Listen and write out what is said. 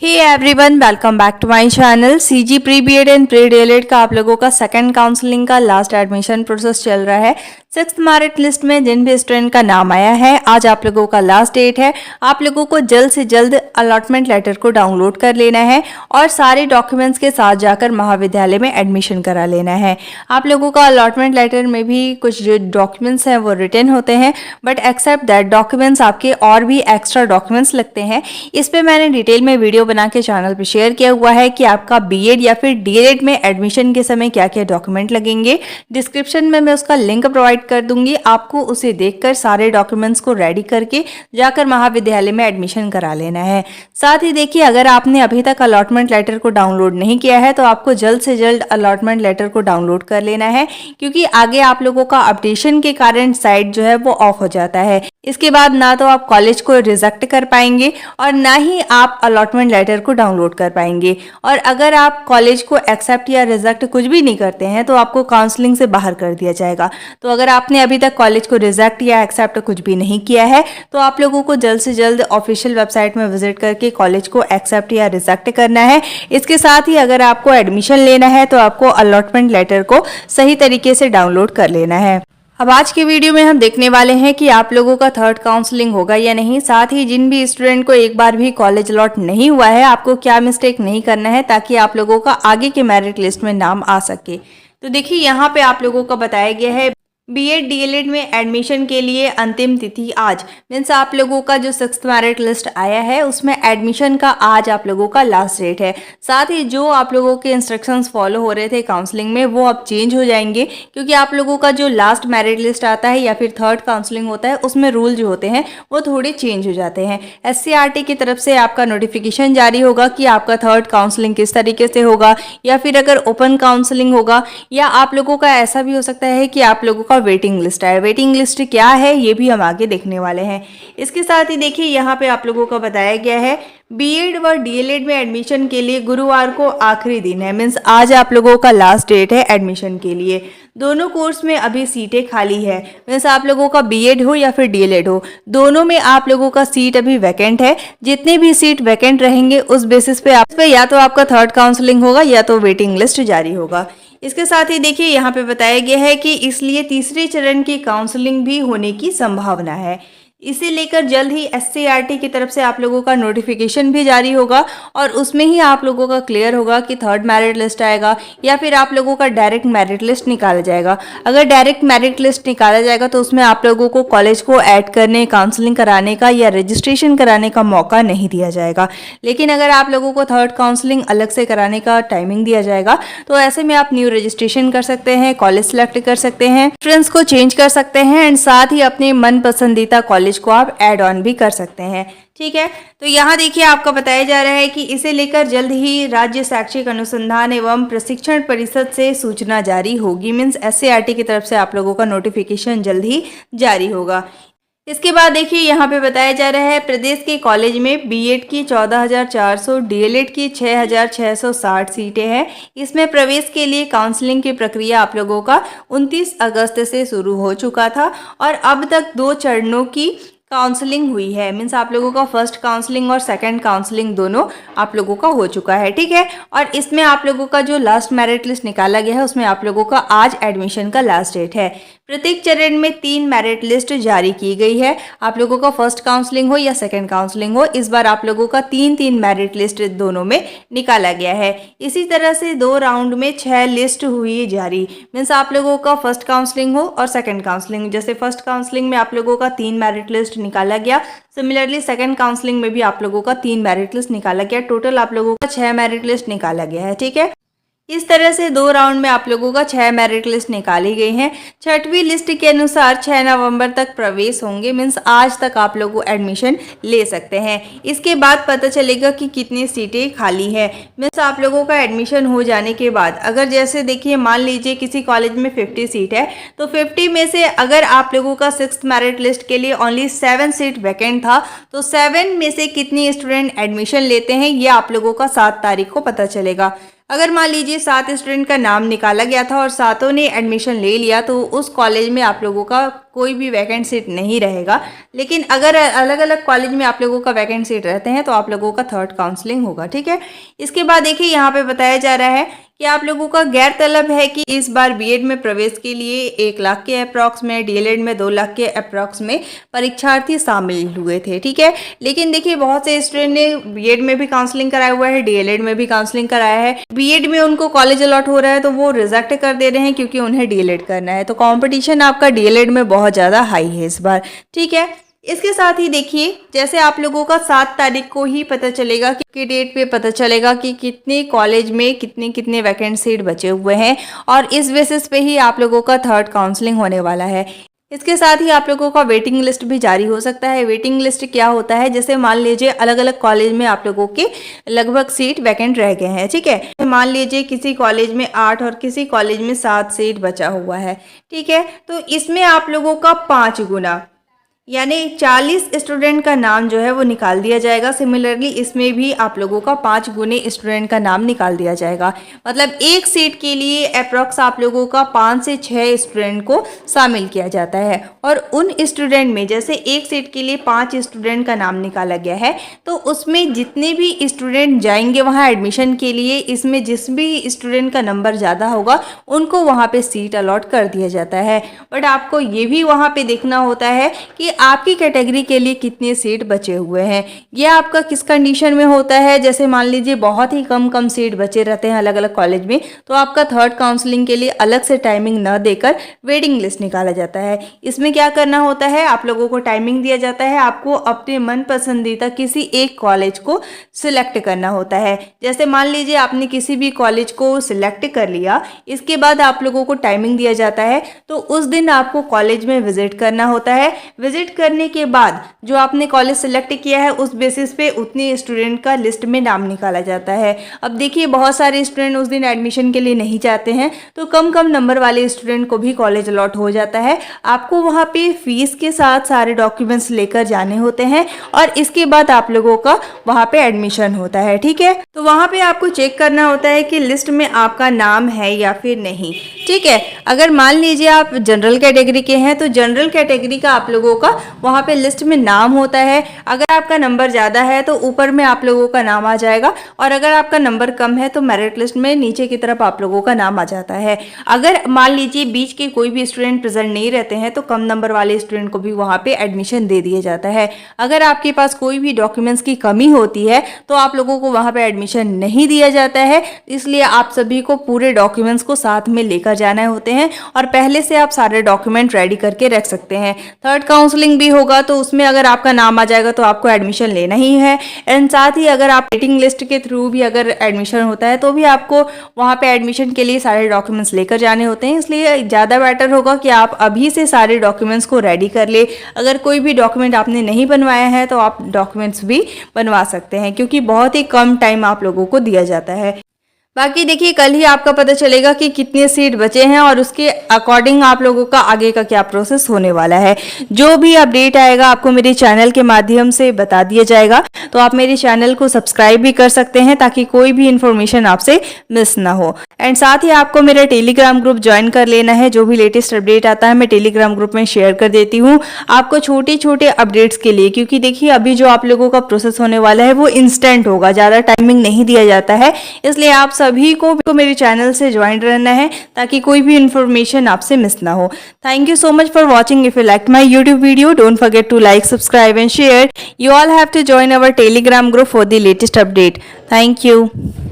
Hey everyone, welcome back to my channel. CG pre BEd and pre DElEd का आप लोगों का second counselling का लास्ट एडमिशन प्रोसेस चल रहा है। 6th मेरिट लिस्ट में जिन भी स्टूडेंट का नाम आया है, आज आप लोगों का लास्ट डेट है। आप लोगों को जल्द से जल्द अलॉटमेंट लेटर को डाउनलोड कर लेना है और सारे डॉक्यूमेंट्स के साथ जाकर महाविद्यालय में एडमिशन करा लेना है। आप लोगों का अलॉटमेंट लेटर में भी कुछ जो डॉक्यूमेंट्स हैं वो रिटर्न होते हैं, बट एक्सेप्ट दैट डॉक्यूमेंट्स आपके और भी एक्स्ट्रा डॉक्यूमेंट्स लगते हैं। इस पे मैंने डिटेल में वीडियो बना के चैनल पे शेयर किया हुआ है कि आपका बीएड या फिर डीएलएड में एडमिशन के समय क्या क्या डॉक्यूमेंट लगेंगे। डिस्क्रिप्शन में मैं उसका लिंक प्रोवाइड कर दूंगी, आपको उसे देखकर सारे डॉक्यूमेंट्स को रेडी करके जाकर महाविद्यालय में एडमिशन करा लेना है। साथ ही देखिए, अगर आपने अभी तक अलॉटमेंट लेटर को डाउनलोड नहीं किया है तो आपको जल्द से जल्द अलॉटमेंट लेटर को डाउनलोड कर लेना है, क्योंकि आगे आप लोगों का अपडेशन के कारण साइट जो है वो ऑफ हो जाता है। इसके बाद ना तो आप कॉलेज को रिजेक्ट कर पाएंगे और ना ही आप अलॉटमेंट लेटर को डाउनलोड कर पाएंगे। और अगर आप कॉलेज को एक्सेप्ट या रिजेक्ट कुछ भी नहीं करते हैं तो आपको काउंसलिंग से बाहर कर दिया जाएगा। तो अगर आपने अभी तक कॉलेज को रिजेक्ट या एक्सेप्ट कुछ भी नहीं किया है तो आप लोगों को जल्द से जल्द ऑफिशियल वेबसाइट में विजिट करके कॉलेज को एक्सेप्ट या रिजेक्ट करना है। इसके साथ ही अगर आपको एडमिशन लेना है तो आपको अलॉटमेंट लेटर को सही तरीके से डाउनलोड कर लेना है। अब आज के वीडियो में हम देखने वाले हैं कि आप लोगों का थर्ड काउंसलिंग होगा या नहीं। साथ ही जिन भी स्टूडेंट को एक बार भी कॉलेज अलॉट नहीं हुआ है, आपको क्या मिस्टेक नहीं करना है ताकि आप लोगों का आगे के मेरिट लिस्ट में नाम आ सके। तो देखिए, यहाँ पे आप लोगों को बताया गया है बीएड डीएलएड में एडमिशन के लिए अंतिम तिथि आज, मीन्स आप लोगों का जो 6th मेरिट लिस्ट आया है उसमें एडमिशन का आज आप लोगों का लास्ट डेट है। साथ ही जो आप लोगों के इंस्ट्रक्शंस फॉलो हो रहे थे काउंसलिंग में वो अब चेंज हो जाएंगे, क्योंकि आप लोगों का जो लास्ट मेरिट लिस्ट आता है या फिर थर्ड काउंसलिंग होता है उसमें रूल जो होते हैं वो थोड़े चेंज हो जाते हैं। SCERT की तरफ से आपका नोटिफिकेशन जारी होगा कि आपका थर्ड काउंसलिंग किस तरीके से होगा, या फिर अगर ओपन काउंसलिंग होगा, या आप लोगों का ऐसा भी हो सकता है कि आप लोगों का वेटिंग लिस्ट है। वेटिंग लिस्ट क्या है ये भी हम आगे देखने वाले हैं। इसके साथ ही देखिए, यहाँ पे आप लोगों को बताया गया है बीएड व डीएलएड में एडमिशन के लिए गुरुवार को आखिरी दिन है, मीन्स आज आप लोगों का लास्ट डेट है एडमिशन के लिए। दोनों कोर्स में अभी सीटें खाली है, मीन्स आप लोगों का बीएड हो या फिर डीएलएड हो, दोनों में आप लोगों का सीट अभी वैकेंट है। जितने भी सीट वैकेंट रहेंगे उस बेसिस पे आप या तो आपका थर्ड काउंसलिंग होगा या तो वेटिंग लिस्ट जारी होगा। इसके साथ ही देखिए, यहाँ पे बताया गया है कि इसलिए तीसरे चरण की काउंसलिंग भी होने की संभावना है। इसे लेकर जल्द ही SCERT की तरफ से आप लोगों का नोटिफिकेशन भी जारी होगा और उसमें ही आप लोगों का क्लियर होगा कि थर्ड मेरिट लिस्ट आएगा या फिर आप लोगों का डायरेक्ट मेरिट लिस्ट निकाला जाएगा। अगर डायरेक्ट मेरिट लिस्ट निकाला जाएगा तो उसमें आप लोगों को कॉलेज को ऐड करने, काउंसलिंग कराने का या रजिस्ट्रेशन कराने का मौका नहीं दिया जाएगा। लेकिन अगर आप लोगों को थर्ड काउंसलिंग अलग से कराने का टाइमिंग दिया जाएगा तो ऐसे में आप न्यू रजिस्ट्रेशन कर सकते हैं, कॉलेज सेलेक्ट कर सकते हैं, फ्रेंड्स को चेंज कर सकते हैं एंड साथ ही अपने मन पसंदीदा कॉलेज को आप ऐड ऑन भी कर सकते हैं। ठीक है, तो यहाँ देखिए आपको बताया जा रहा है कि इसे लेकर जल्द ही राज्य शैक्षिक अनुसंधान एवं प्रशिक्षण परिषद से सूचना जारी होगी, मीन्स SCERT की तरफ से आप लोगों का नोटिफिकेशन जल्द ही जारी होगा। इसके बाद देखिए, यहाँ पे बताया जा रहा है प्रदेश के कॉलेज में बीएड की 14,400, डीएलएड की 6,660 सीटें हैं। इसमें प्रवेश के लिए काउंसलिंग की प्रक्रिया आप लोगों का 29 अगस्त से शुरू हो चुका था और अब तक 2 चरणों की काउंसलिंग हुई है, मीन्स आप लोगों का फर्स्ट काउंसलिंग और सेकंड काउंसलिंग दोनों आप लोगों का हो चुका है। ठीक है, और इसमें आप लोगों का जो लास्ट मेरिट लिस्ट निकाला गया है उसमें आप लोगों का आज एडमिशन का लास्ट डेट है। प्रत्येक चरण में 3 मेरिट लिस्ट जारी की गई है। आप लोगों का फर्स्ट काउंसलिंग हो या सेकंड काउंसलिंग हो, इस बार आप लोगों का 3-3 मेरिट लिस्ट दोनों में निकाला गया है। इसी तरह से 2 राउंड में 6 लिस्ट हुई जारी, मीन्स आप लोगों का फर्स्ट काउंसलिंग हो और सेकंड काउंसलिंग। जैसे फर्स्ट काउंसलिंग में आप लोगों का 3 मेरिट लिस्ट निकाला गया, सिमिलरली सेकंड काउंसलिंग में भी आप लोगों का 3 मेरिट लिस्ट निकाला गया। टोटल आप लोगों का 6 मेरिट लिस्ट निकाला गया है। ठीक है, इस तरह से 2 राउंड में आप लोगों का 6 मेरिट लिस्ट निकाली गई हैं। 6वीं लिस्ट के अनुसार 6 नवंबर तक प्रवेश होंगे, मीन्स आज तक आप लोग एडमिशन ले सकते हैं। इसके बाद पता चलेगा कि कितनी सीटें खाली है, मीन्स आप लोगों का एडमिशन हो जाने के बाद अगर जैसे देखिए, मान लीजिए किसी कॉलेज में 50 सीट है तो 50 में से अगर आप लोगों का 6th मेरिट लिस्ट के लिए ओनली 7 सीट वैकेंट था तो 7 में से कितनी स्टूडेंट एडमिशन लेते हैं ये आप लोगों का 7 तारीख को पता चलेगा। अगर मान लीजिए 7 स्टूडेंट का नाम निकाला गया था और सातों ने एडमिशन ले लिया तो उस कॉलेज में आप लोगों का कोई भी वैकेंट सीट नहीं रहेगा। लेकिन अगर अलग अलग कॉलेज में आप लोगों का वैकेंट सीट रहते हैं तो आप लोगों का थर्ड काउंसलिंग होगा, ठीक है। इसके बाद देखिए यहाँ पे बताया जा रहा है कि आप लोगों का गैर तलब है कि इस बार बीएड में प्रवेश के लिए 1 लाख के अप्रॉक्स में, डीएलएड में 2 लाख के अप्रॉक्स में परीक्षार्थी शामिल हुए थे, ठीक है। लेकिन देखिए बहुत से स्टूडेंट ने बीएड में भी काउंसलिंग कराया हुआ है, डीएलएड में भी काउंसलिंग कराया है। बीएड में उनको कॉलेज अलॉट हो रहा है तो वो रिजेक्ट कर दे रहे हैं क्योंकि उन्हें डीएलएड करना है। तो कॉम्पिटिशन आपका डीएलएड में बहुत ज़्यादा हाई है इस बार, ठीक है। इसके साथ ही देखिए जैसे आप लोगों का 7 तारीख को ही पता चलेगा कि डेट पे पता चलेगा कि कितने कॉलेज में कितने कितने वैकेंट सीट बचे हुए हैं और इस बेसिस पे ही आप लोगों का थर्ड काउंसलिंग होने वाला है। इसके साथ ही आप लोगों का वेटिंग लिस्ट भी जारी हो सकता है। वेटिंग लिस्ट क्या होता है, जैसे मान लीजिए अलग अलग कॉलेज में आप लोगों के लगभग सीट वैकेंट रह गए हैं, ठीक है। मान लीजिए किसी कॉलेज में 8 और किसी कॉलेज में 7 सीट बचा हुआ है, ठीक है। तो इसमें आप लोगों का 5 गुना यानी 40 स्टूडेंट का नाम जो है वो निकाल दिया जाएगा। सिमिलरली इसमें भी आप लोगों का 5 गुने स्टूडेंट का नाम निकाल दिया जाएगा। मतलब एक सीट के लिए अप्रॉक्स आप लोगों का 5 से 6 स्टूडेंट को शामिल किया जाता है। और उन स्टूडेंट में जैसे एक सीट के लिए 5 स्टूडेंट का नाम निकाला गया है तो उसमें जितने भी स्टूडेंट जाएंगे वहाँ एडमिशन के लिए, इसमें जिस भी स्टूडेंट का नंबर ज़्यादा होगा उनको वहाँ पे सीट अलॉट कर दिया जाता है। बट आपको ये भी वहाँ पे देखना होता है कि आपकी कैटेगरी के लिए कितने सीट बचे हुए हैं। यह आपका किस कंडीशन में होता है, जैसे मान लीजिए बहुत ही कम सीट बचे रहते हैं अलग अलग कॉलेज में तो आपका थर्ड काउंसलिंग के लिए अलग से टाइमिंग न देकर वेटिंग लिस्ट निकाला जाता है। इसमें क्या करना होता है, आप लोगों को टाइमिंग दिया जाता है, आपको अपने मन पसंदीदा किसी एक कॉलेज को सिलेक्ट करना होता है। जैसे मान लीजिए आपने किसी भी कॉलेज को सिलेक्ट कर लिया, इसके बाद आप लोगों को टाइमिंग दिया जाता है तो उस दिन आपको कॉलेज में विजिट करना होता है। विजिट करने के बाद जो आपने कॉलेज सिलेक्ट किया है उस बेसिस पे उतने स्टूडेंट का लिस्ट में नाम निकाला जाता है। अब देखिए बहुत सारे स्टूडेंट उस दिन एडमिशन के लिए नहीं जाते हैं तो कम नंबर वाले स्टूडेंट को भी कॉलेज अलॉट हो जाता है। आपको वहाँ पे फीस के साथ सारे डॉक्यूमेंट्स लेकर जाने होते हैं और इसके बाद आप लोगों का वहाँ पे एडमिशन होता है, ठीक है। तो वहाँ पे आपको चेक करना होता है कि लिस्ट में आपका नाम है या फिर नहीं, ठीक है। अगर मान लीजिए आप जनरल कैटेगरी के हैं तो जनरल कैटेगरी का आप लोगों का वहाँ पे लिस्ट में नाम होता है। अगर आपका नंबर ज़्यादा है तो ऊपर में आप लोगों का नाम आ जाएगा और अगर आपका नंबर कम है तो मेरिट लिस्ट में नीचे की तरफ आप लोगों का नाम आ जाता है। अगर मान लीजिए बीच के कोई भी स्टूडेंट प्रेजेंट नहीं रहते हैं तो कम नंबर वाले स्टूडेंट को भी वहाँ पे एडमिशन दे दिया जाता है। अगर आपके पास कोई भी डॉक्यूमेंट्स की कमी होती है तो आप लोगों को वहाँ पे एडमिशन नहीं दिया जाता है। इसलिए आप सभी को पूरे डॉक्यूमेंट्स को साथ में लेकर जाना होते हैं और पहले से आप सारे डॉक्यूमेंट रेडी करके रख सकते हैं। थर्ड काउंसलिंग भी होगा तो उसमें अगर आपका नाम आ जाएगा तो आपको एडमिशन लेना ही है। एंड साथ ही अगर आप वेटिंग लिस्ट के थ्रू भी अगर एडमिशन होता है तो भी आपको वहाँ पे एडमिशन के लिए सारे डॉक्यूमेंट्स लेकर जाने होते हैं। इसलिए ज़्यादा बेटर होगा कि आप अभी से सारे डॉक्यूमेंट्स को रेडी कर ले। अगर कोई भी डॉक्यूमेंट आपने नहीं बनवाया है तो आप डॉक्यूमेंट्स भी बनवा सकते हैं क्योंकि बहुत ही कम टाइम आप लोगों को दिया जाता है। बाकी देखिए कल ही आपका पता चलेगा कि कितने सीट बचे हैं और उसके अकॉर्डिंग आप लोगों का आगे का क्या प्रोसेस होने वाला है। जो भी अपडेट आएगा आपको मेरे चैनल के माध्यम से बता दिया जाएगा। तो आप मेरे चैनल को सब्सक्राइब भी कर सकते हैं ताकि कोई भी इन्फॉर्मेशन आपसे मिस ना हो। एंड साथ ही आपको मेरा टेलीग्राम ग्रुप ज्वाइन कर लेना है। जो भी लेटेस्ट अपडेट आता है मैं टेलीग्राम ग्रुप में शेयर कर देती हूँ आपको छोटे छोटे अपडेट्स के लिए, क्योंकि देखिए अभी जो आप लोगों का प्रोसेस होने वाला है वो इंस्टेंट होगा, ज़्यादा टाइमिंग नहीं दिया जाता है। इसलिए आप सभी को मेरे चैनल से ज्वाइन रहना है ताकि कोई भी इन्फॉर्मेशन आपसे मिस ना हो। Thank you so much for watching. If you like my YouTube video don't forget to like, subscribe and share. You all have to join our Telegram group for the latest update. Thank you.